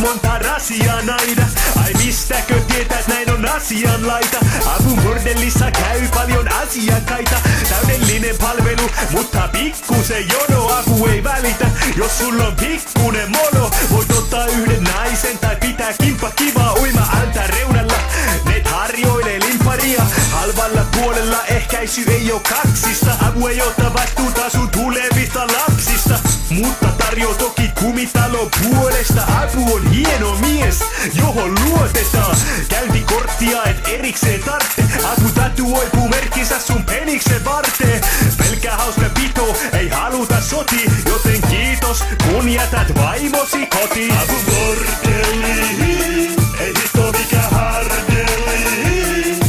monta rasiaa naida. Ai mistäkö tietäis näin on asianlaita? Avun bordellissa käy paljon asiakkaita. Täydellinen palvelu, mutta pikkusen jono. Apu ei välitä, jos sulla on pikkunen mono. Voit ottaa yhden naisen tai pitää kimppa kivaa uima ältä reunalla. Ne tarjoilee limparia halvalla puolella, ehkäisy ei oo kaksista. Apu ei ota vastuuta sun tulevista lapsista, mutta tarjoo toki kumitalon puolesta. Apu on hieno mies, johon luotetaan. Käyntikorttia et erikseen tartte. Apu tatuoipuu merkkinsä sun peniksen varteen. Pelkää hauska pito, ei haluta soti, joten kiitos kun jätät vaimosi kotiin. Apu bordelliin, ei hitto mikä hardeli.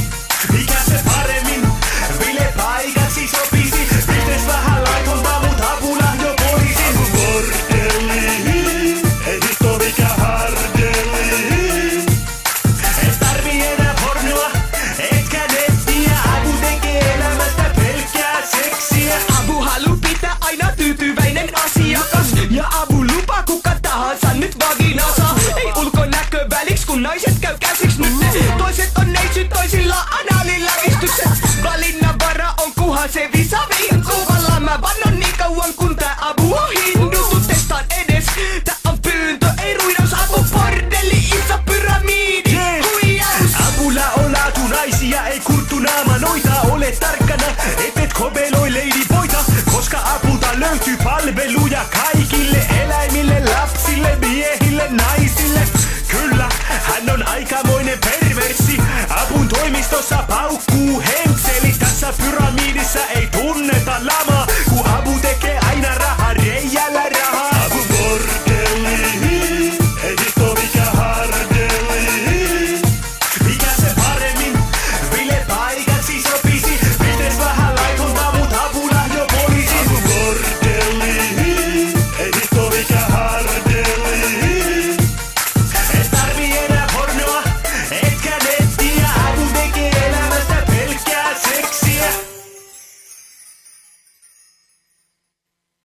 Mikä se paremmin bilepaikaksi sopisi? Bisnes vähän laitonta, mut apu lähdö poliisin. Apu bordelliin, ei hitto mikä hardeli. Et tarvii enää pornoa, etkä nettiä. Apu tekee elämästä pelkkää seksiä. Apu halu pitää aina tyytyväinen asiakas. Ja apu lupa kuka tahansa nyt vaginasa. Ei ulkonäkö väliks kun naiset käy käsiks nyt. Toiset on neitsyt, toisilla anaaliläristykset. Valinnanvara on kuhan se visa vinkuvalla. Mä vannon niin kauan kun tää apu on hindustu. Testaan edes, tää on pyyntö, ei ruidaus. Apu bordelli, iso pyramidi, huijaus. Apulla on laatu naisia, ei kurttu naama noita. Ole tarkkana, et kobeloi ladyboita, koska apulta löytyy palveluja kaikille eläimille, lapsille, miehille, naisille. Kyllä, hän on aikamoinen perversi. Apun toimistossa paukkuu hei.